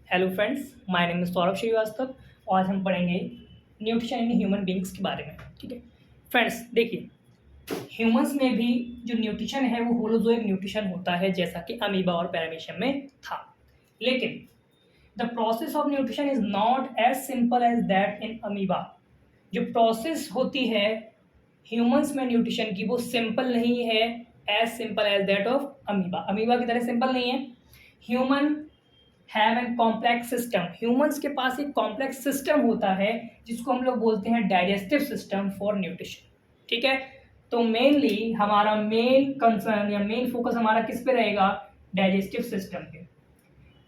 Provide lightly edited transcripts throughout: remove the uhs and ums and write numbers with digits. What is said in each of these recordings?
Hello friends, my name is Saurabh Shrivastava. आज हम पढ़ेंगे न्यूट्रिशन इन ह्यूमन बींग्स के बारे में। ठीक है फ्रेंड्स, देखिए ह्यूमंस में भी जो न्यूट्रिशन है वो होलोजोइक न्यूट्रिशन होता है, जैसा कि अमीबा और पैरामीशियम में था। लेकिन the process of nutrition is not as simple as that in amoeba. जो प्रोसेस होती है ह्यूमंस में न्यूट्रिशन की, वो सिंपल नहीं है as simple as that of amoeba. Amoeba की तरह सिंपल नहीं है। Human have an complex system. Humans के पास एक कॉम्प्लेक्स सिस्टम होता है जिसको हम लोग बोलते हैं डाइजेस्टिव सिस्टम फॉर न्यूट्रिशन। ठीक है, तो मेनली हमारा मेन कंसर्न या मेन फोकस हमारा किस पे रहेगा? डाइजेस्टिव सिस्टम पे,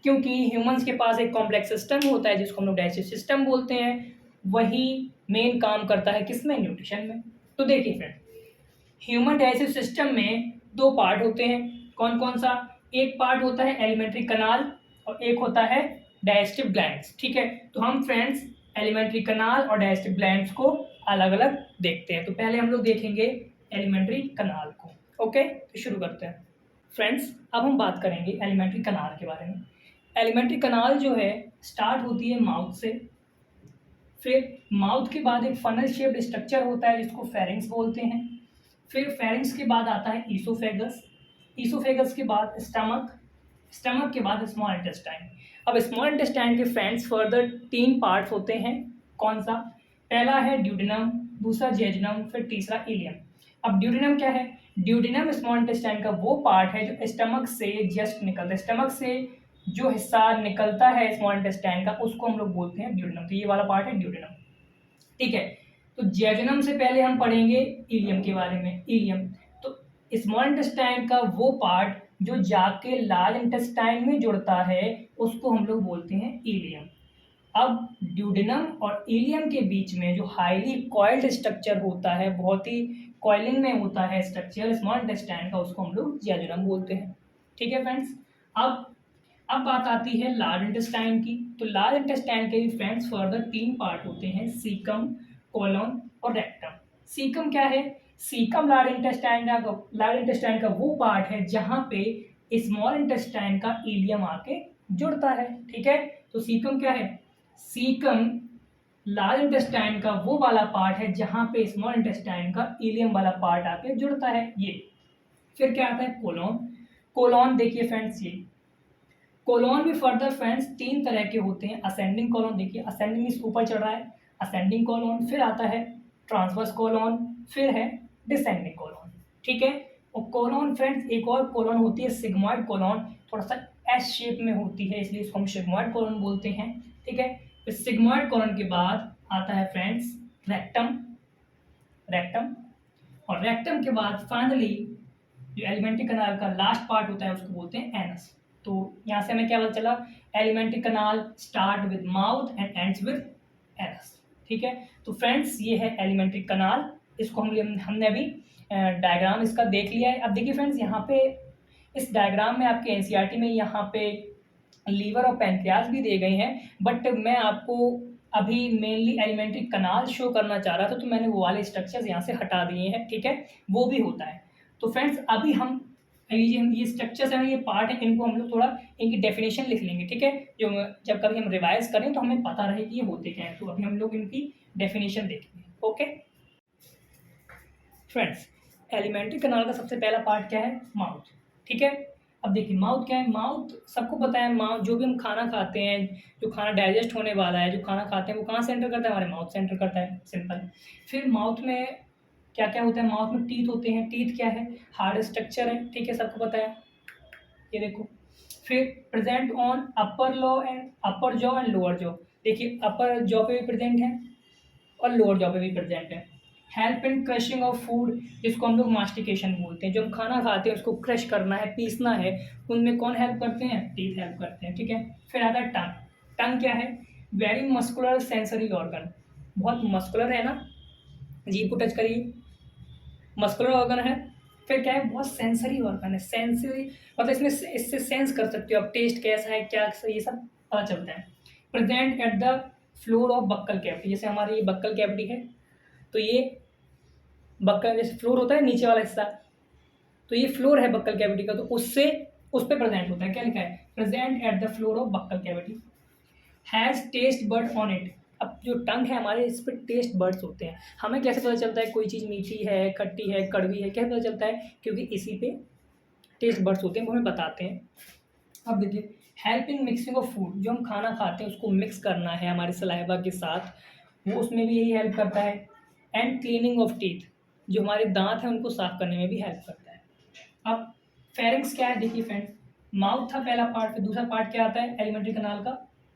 क्योंकि ह्यूमंस के पास एक कॉम्प्लेक्स सिस्टम होता है जिसको हम लोग डाइजेस्टिव सिस्टम बोलते हैं। वही मेन काम करता है किसमें? न्यूट्रिशन में। तो देखिए फ्रेंड, ह्यूमन डाइजेस्टिव सिस्टम में दो पार्ट होते हैं। कौन कौन सा? एक पार्ट होता है एलिमेंट्री कनाल और एक होता है डाइजेस्टिव ग्लैंड्स। ठीक है, तो हम फ्रेंड्स एलिमेंट्री कनाल और डाइजेस्टिव ग्लैंड्स को अलग अलग देखते हैं। तो पहले हम लोग देखेंगे एलिमेंट्री कनाल को। ओके, तो शुरू करते हैं फ्रेंड्स। अब हम बात करेंगे एलिमेंट्री कनाल के बारे में। एलिमेंट्री कनाल जो है स्टार्ट होती है माउथ से। फिर माउथ के बाद एक फनल शेप्ड स्ट्रक्चर होता है जिसको फेरिंग्स बोलते हैं। फिर फेरिंग्स के बाद आता है ईसोफेगस। ईसोफेगस के बाद स्टमक। स्टमक के बाद स्मॉल इंटेस्टाइन। अब स्मॉल इंटेस्टाइन के फ्रेंड्स फर्दर 3 पार्ट्स होते हैं। कौन सा? पहला है ड्यूडेनम, दूसरा जेजुनम, फिर तीसरा इलियम। अब ड्यूडेनम क्या है? ड्यूडेनम स्मॉल इंटेस्टाइन का वो पार्ट है जो स्टमक से जस्ट निकलता है। स्टमक से जो हिस्सा निकलता है स्मॉल इंटेस्टाइन का, उसको हम लोग बोलते हैं ड्यूडेनम। तो ये वाला पार्ट है ड्यूडेनम। ठीक है, तो जेजुनम से पहले हम पढ़ेंगे इलियम के बारे में। इलियम तो स्मॉल इंटेस्टाइन का वो पार्ट जो जाके लार्ज इंटेस्टाइन में जुड़ता है, उसको हम लोग बोलते हैं इलियम। अब ड्यूडेनम और इलियम के बीच में जो हाईली कॉइल्ड स्ट्रक्चर होता है, बहुत ही कॉइलिंग में होता है स्ट्रक्चर स्मॉल इंटेस्टाइन का, उसको हम लोग जेजुनम बोलते हैं। ठीक है फ्रेंड्स, अब बात आती है लार्ज इंटेस्टाइन की। तो लार्ज इंटेस्टाइन के भी फ्रेंड्स फर्दर 3 पार्ट होते हैं, सीकम, कोलन और रेक्टम। सीकम क्या है? सीकम लार्ज इंटेस्टाइन का वो पार्ट है जहां पे स्मॉल इंटेस्टाइन का इलियम आके जुड़ता है। ठीक है, तो सीकम क्या है? सीकम लार्ज इंटेस्टाइन का वो वाला पार्ट है जहां पे स्मॉल इंटेस्टाइन का इलियम वाला पार्ट आके जुड़ता है ये। फिर क्या आता है? कोलोन। कोलोन देखिए फ्रेंड्स, ये कोलोन भी फर्दर फ्रेंड्स 3 तरह के होते हैं। असेंडिंग कोलोन, देखिए असेंडिंग मींस ऊपर चढ़ रहा है, असेंडिंग कोलोन। फिर आता है ट्रांसवर्स कोलोन, फिर है डिसेंडिंग कोलोन। ठीक है, और कोलोन फ्रेंड्स एक और कोलोन होती है सिग्मॉइड कोलोन, थोड़ा सा एस शेप में होती है, इसलिए इसको हम सिग्मॉइड कोलोन बोलते हैं। ठीक है, फिर सिग्मॉइड कोलोन के बाद आता है फ्रेंड्स रेक्टम। रेक्टम और रेक्टम के बाद फाइनली जो एलिमेंट्री कनाल का लास्ट पार्ट होता है उसको बोलते हैं एनस। तो यहाँ से हमें क्या पता चला? Elementary kanal start with mouth and ends with anus. ठीक है, तो फ्रेंड्स ये है एलिमेंट्री कनाल। इसको हमने अभी डायग्राम इसका देख लिया है। अब देखिए फ्रेंड्स, यहाँ पे इस डायग्राम में आपके एनसीईआरटी में यहाँ पे लीवर और पैनक्रियाज भी दे गए हैं, बट मैं आपको अभी मेनली एलिमेंट्री कनाल शो करना चाह रहा था, तो मैंने वो वाले स्ट्रक्चर्स यहाँ से हटा दिए हैं। ठीक है, वो भी होता है। तो फ्रेंड्स अभी हम ये स्ट्रक्चर्स हैं, ये पार्ट है, इनको हम लोग थोड़ा इनकी डेफिनेशन लिख लेंगे। ठीक है, जो जब कभी हम रिवाइज करें तो हमें पता रहे कि ये होते क्या है। तो अभी हम लोग इनकी डेफिनेशन देखेंगे। ओके फ्रेंड्स, एलिमेंट्री कनाल का सबसे पहला पार्ट क्या है? माउथ। ठीक है, अब देखिए माउथ क्या है? माउथ सबको पता है, माउथ जो भी हम खाना खाते हैं, जो खाना डाइजेस्ट होने वाला है, जो खाना खाते हैं वो कहाँ से एंटर करता है? हमारे माउथ से एंटर करता है, सिंपल। फिर माउथ में क्या क्या होता है? माउथ में टीथ होते हैं। टीथ क्या है? हार्ड स्ट्रक्चर है। ठीक है, सबको पता है, ये देखो। फिर present on upper jaw and lower jaw. देखिए अपर जॉ पे भी प्रेजेंट है और लोअर जॉ पे भी प्रेजेंट है। Help in crushing of food, जिसको हम लोग मास्टिकेशन बोलते हैं। जो हम खाना खाते हैं उसको क्रश करना है, पीसना है, उनमें कौन हेल्प करते हैं? टीथ हेल्प करते हैं। ठीक है, फिर आता है टंग। टंग क्या है? वेरी मस्कुलर सेंसरी ऑर्गन, बहुत मस्कुलर है ना, जीभ को टच करिए, मस्कुलर ऑर्गन है। फिर क्या है? बहुत सेंसरी ऑर्गन है। सेंसरी मतलब इससे सेंस कर सकते हो आप, टेस्ट कैसा है, क्या ये सब पता चलता है। Present at the floor of buccal cavity, जैसे हमारी ये बक्कल कैविटी है, तो ये बक्कल जैसे फ्लोर होता है नीचे वाला हिस्सा, तो ये फ्लोर है बक्कल कैविटी का, तो उससे उस पर प्रेजेंट होता है। क्या लिखा है? Present at the floor of buccal cavity. Has taste bud on it. अब जो टंग है हमारे, इस पर टेस्ट बर्ड्स होते हैं। हमें कैसे पता चलता है कोई चीज़ मीठी है, खट्टी है, कड़वी है, कैसे पता चलता है? क्योंकि इसी पे टेस्ट बर्ड्स होते हैं, वो हमें बताते हैं। अब देखिए, help in mixing of food, जो हम खाना खाते हैं उसको मिक्स करना है हमारे सलाइवा के साथ, वो उसमें भी यही हेल्प करता है। एंड क्लीनिंग ऑफ टीथ, जो हमारे दांत हैं उनको साफ करने में भी हेल्प करता है। अब फेरिंग्स क्या है? देखिए फ्रेंड, माउथ था पहला पार्ट, फिर दूसरा पार्ट क्या आता है एलिमेंट्री कनाल का?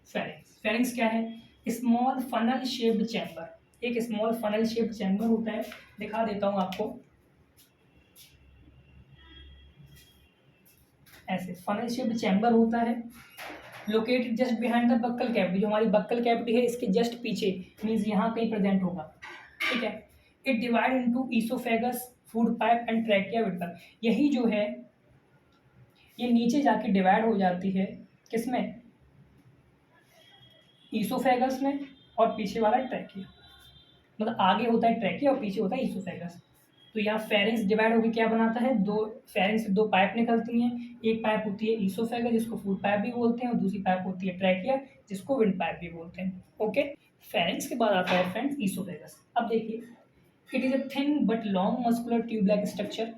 फेरिंग्स। फेरिंग्स क्या है? स्मॉल फनल शेप्ड चैम्बर, एक स्मॉल फनल शेप्ड चैम्बर होता है, दिखा देता हूँ आपको। ऐसे फनल शेप्ड चैम्बर होता है, located just behind the buccal cavity, जो हमारी बक्कल कैविटी है इसके जस्ट पीछे, मीन्स यहाँ कहीं प्रेजेंट होगा, ठीक है। It divide into oesophagus, food pipe and trachea विट्टर, यही जो है ये नीचे जाके डिवाइड हो जाती है, किसमें? ईसोफेगस में, और पीछे वाला ट्रैकिया, मतलब आगे होता है ट्रैकिया और पीछे होता है ईसोफेगस। तो यहाँ फेरिंग्स डिवाइड होकर क्या बनाता है? दो फेरिंग्स से दो पाइप निकलती हैं, एक पाइप होती है ईसोफेगस जिसको फूड पाइप भी बोलते हैं, और दूसरी पाइप होती है ट्रैकिया जिसको विंड पाइप भी बोलते हैं। ओके, फेरिंग्स के बाद आता है फ्रेंड्स ईसोफेगस। अब देखिए, it is a thin but long muscular tube like structure,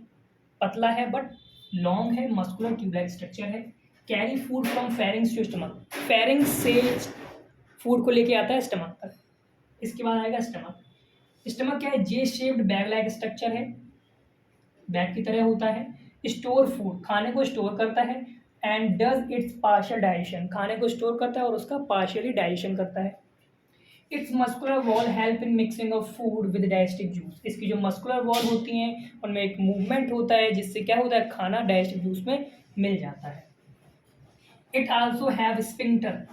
पतला है बट लॉन्ग है, मस्कुलर ट्यूब लाइक स्ट्रक्चर है। Carry food from pharynx to stomach, pharynx से फूड को लेके आता है स्टमक तक। इसके बाद आएगा स्टमक। स्टमक क्या है? जे शेप्ड बैग लाइक स्ट्रक्चर है, बैग की तरह होता है। स्टोर फूड, खाने को स्टोर करता है। And does it's partial digestion, खाने को स्टोर करता है और उसका पार्शियली डाइजेशन करता है। It's muscular wall help in mixing of food with digestive juice, इसकी जो मस्कुलर वॉल होती हैं उनमें एक मूवमेंट होता है जिससे क्या होता है? खाना डाइजेस्टिव जूस में मिल जाता है। इट आल्सो हैव स्फिंक्टर,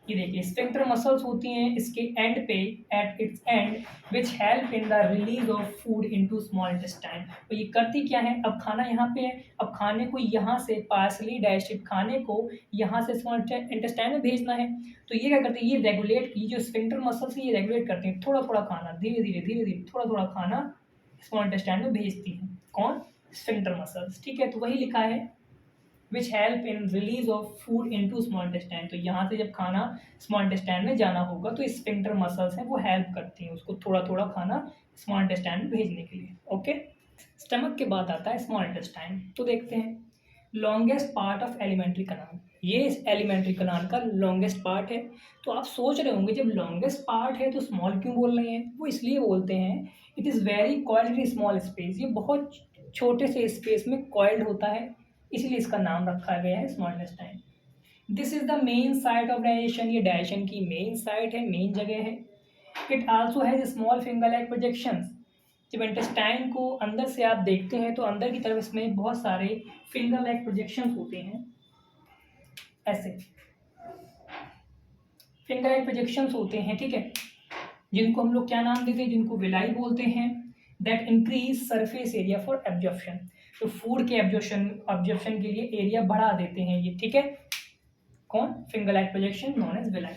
ये देखिए स्फिंक्टर मसल्स होती हैं इसके एंड पे, at its and, which help in the release of food into small intestine. तो ये करती क्या है? अब खाना यहाँ पे है, अब खाने को यहाँ से पार्सली डाइजेस्टेड खाने को यहाँ से स्मॉल इंटेस्टाइन में भेजना है। तो ये क्या करती है? ये रेगुलेट, ये जो स्फिंक्टर मसल्स ये रेगुलेट करती हैं, थोड़ा थोड़ा खाना धीरे धीरे थोड़ा थोड़ा खाना स्मॉल इंटेस्टाइन में भेजती है। कौन? स्फिंक्टर मसल्स, ठीक है। तो वही लिखा है which help in release of food into small intestine. तो यहाँ से जब खाना स्मॉल इंटेस्टाइन में जाना होगा तो स्फिंक्टर मसल्स हैं वो हेल्प करती हैं उसको थोड़ा थोड़ा खाना स्मॉल इंटेस्टाइन में भेजने के लिए। ओके, स्टमक के बाद आता है स्मॉल इंटेस्टाइन। तो देखते हैं, लॉन्गेस्ट पार्ट ऑफ एलिमेंट्री कनाल, ये इस एलिमेंट्री कनाल का लॉन्गेस्ट पार्ट है। तो आप सोच रहे होंगे जब लॉन्गेस्ट पार्ट है तो स्मॉल क्यों बोल रहे हैं? वो इसलिए बोलते हैं, it is very coiled in small space, ये बहुत छोटे से स्पेस में कॉइल्ड होता है, इसलिए इसका नाम रखा गया है small intestine. This is the main site of digestion, ये डाइजेशन की मेन साइट है, मेन जगह है। It also has small finger like projections, जब इंटेस्टाइन को अंदर से आप देखते हैं तो अंदर की तरफ इसमें बहुत सारे फिंगर लाइक प्रोजेक्शंस होते हैं, ऐसे फिंगर लाइक प्रोजेक्शंस होते हैं, ठीक है, जिनको हम लोग क्या नाम देते हैं? जिनको विलाई बोलते हैं। That increase surface area for absorption, तो फूड के एब्जॉर्प्शन के लिए एरिया बढ़ा देते हैं ये, ठीक है। कौन? Finger like projection known as villi.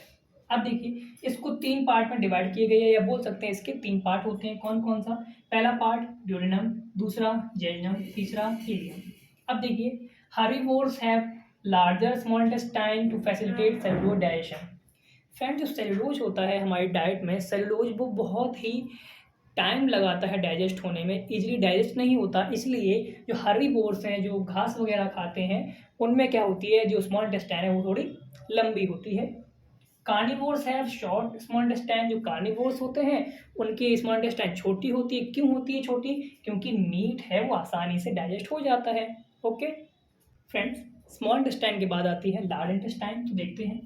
अब देखिए, इसको तीन पार्ट में डिवाइड किए गए हैं, या बोल सकते हैं इसके तीन पार्ट होते हैं। कौन कौन सा? पहला पार्ट ड्यूडेनम, दूसरा जेजनम, तीसरा इलियम। अब देखिए, herbivores have larger small intestine to facilitate cellulose digestion. Friend, जो सेलुलोज होता है हमारी डाइट में, सेलुलोज वो बहुत ही टाइम लगाता है डाइजेस्ट होने में, इजीली डाइजेस्ट नहीं होता, इसलिए जो हर्बीवोर्स हैं, जो घास वगैरह खाते हैं, उनमें क्या होती है, जो स्मॉल इंटेस्टाइन है वो थोड़ी लंबी होती है। Carnivores have short small intestine, जो कार्निवोर्स होते हैं उनकी स्मॉल इंटेस्टाइन छोटी होती है। क्यों होती है छोटी? क्योंकि मीट है वो आसानी से डाइजेस्ट हो जाता है। ओके फ्रेंड्स, स्मॉल इंटेस्टाइन के बाद आती है लार्ज इंटेस्टाइन। तो देखते हैं,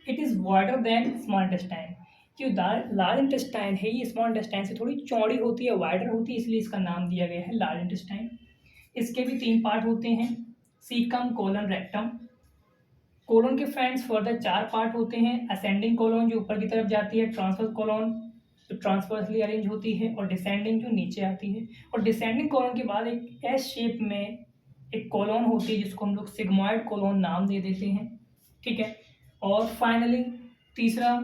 it is wider than small intestine, जो लार्ज इंटेस्टाइन है ये स्मॉल इंटेस्टाइन से थोड़ी चौड़ी होती है, वाइडर होती है, इसलिए इसका नाम दिया गया है लार्ज इंटेस्टाइन। इसके भी तीन पार्ट होते हैं, सीकम, कोलन, रेक्टम। कोलन के फ्रेंड्स फर्दर चार पार्ट होते हैं, असेंडिंग कोलन जो ऊपर की तरफ जाती है, ट्रांसवर्स कोलन जो ट्रांसवर्सली अरेंज होती है, और डिसेंडिंग जो नीचे आती है। और डिसेंडिंग कोलन के बाद एक एस शेप में एक कोलन होती है जिसको हम लोग सिग्मॉइड कोलन नाम दे देते हैं, ठीक है। और फाइनली तीसरा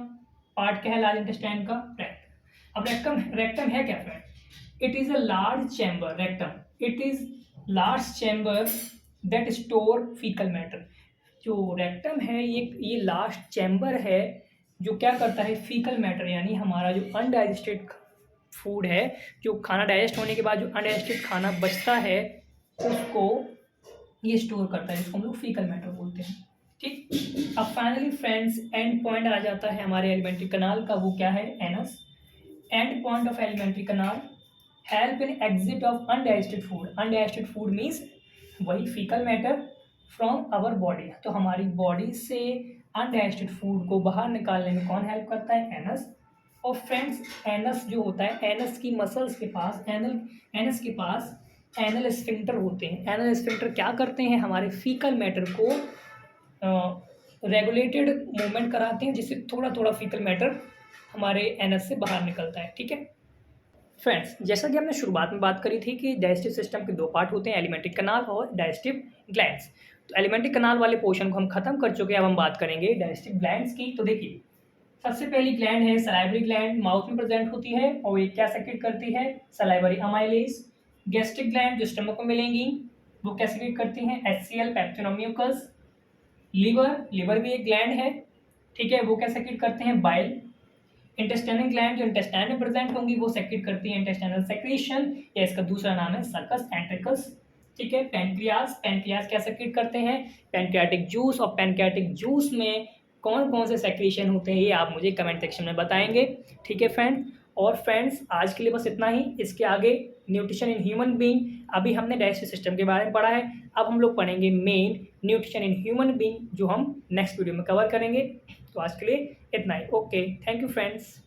पार्ट क्या है लार्ज इंटेस्टाइन का? रेक्टम। अब रेक्टम है क्या friend? It is a large chamber, rectum it is large chamber that store faecal matter. जो रेक्टम है ये लास्ट चैम्बर है जो क्या करता है, फीकल मैटर यानी हमारा जो अनडाइजेस्टेड फूड है, जो खाना डाइजेस्ट होने के बाद जो अनडाइजेस्टेड खाना बचता है उसको ये स्टोर करता है, इसको हम लोग फीकल मैटर बोलते हैं। ठीक, अब फाइनली फ्रेंड्स एंड पॉइंट आ जाता है हमारे एलिमेंट्री कनाल का, वो क्या है, anus. End point of alimentary canal help in exit of undigested food. Undigested food means वही faecal matter from our body. तो हमारी बॉडी से अनडाइजेस्टेड फूड को बाहर निकालने में कौन हेल्प करता है, एनस। और फ्रेंड्स एनस जो होता है, एनस की मसल्स के पास एनस के पास एनल स्फिंक्टर होते हैं। एनल स्फिंक्टर क्या करते हैं, हमारे फीकल मैटर को रेगुलेटेड मूवमेंट कराते हैं, जिससे थोड़ा थोड़ा फीकल मैटर हमारे एनस से बाहर निकलता है। ठीक है फ्रेंड्स, जैसा कि हमने शुरुआत में बात करी थी कि डाइजेस्टिव सिस्टम के दो पार्ट होते हैं, एलिमेंट्री कनाल और डाइजेस्टिव ग्लैंड्स। तो एलिमेंट्री कनाल वाले पोर्शन को हम खत्म कर चुके हैं, अब हम बात करेंगे डाइजेस्टिव ग्लैंड्स की। तो देखिए, सबसे पहली ग्लैंड है सलाइवरी ग्लैंड, माउथ में प्रेजेंट होती है और ये क्या सेक्रेट करती है, सलाइवरी अमाइलेज। गैस्ट्रिक ग्लैंड जो स्टमक में मिलेंगी वो क्या सेक्रेट करती हैं, HCl पैप्टिन और म्यूकस। लीवर भी एक ग्लैंड है, ठीक है, वो क्या सेक्रेट करते हैं, बाइल। इंटेस्टाइनल ग्लैंड जो इंटेस्टाइन में प्रेजेंट होंगी वो सेक्रेट करती है इंटेस्टाइनल सेक्रेशन, या इसका दूसरा नाम है सर्कस एंट्रिकस। ठीक है, पैनक्रियाज क्या सेक्रेट करते हैं, पैनक्रियाटिक जूस। और पैनक्रियाटिक जूस में कौन कौन से सेक्रेशन होते हैं ये आप मुझे कमेंट सेक्शन में बताएंगे। ठीक है फ्रेंड, और फ्रेंड्स आज के लिए बस इतना ही। इसके आगे न्यूट्रिशन इन ह्यूमन बीइंग, अभी हमने डाइजेस्टिव सिस्टम के बारे में पढ़ा है, अब हम लोग पढ़ेंगे main nutrition in human being, जो हम नेक्स्ट वीडियो में कवर करेंगे। तो आज के लिए इतना ही। Okay, thank you friends.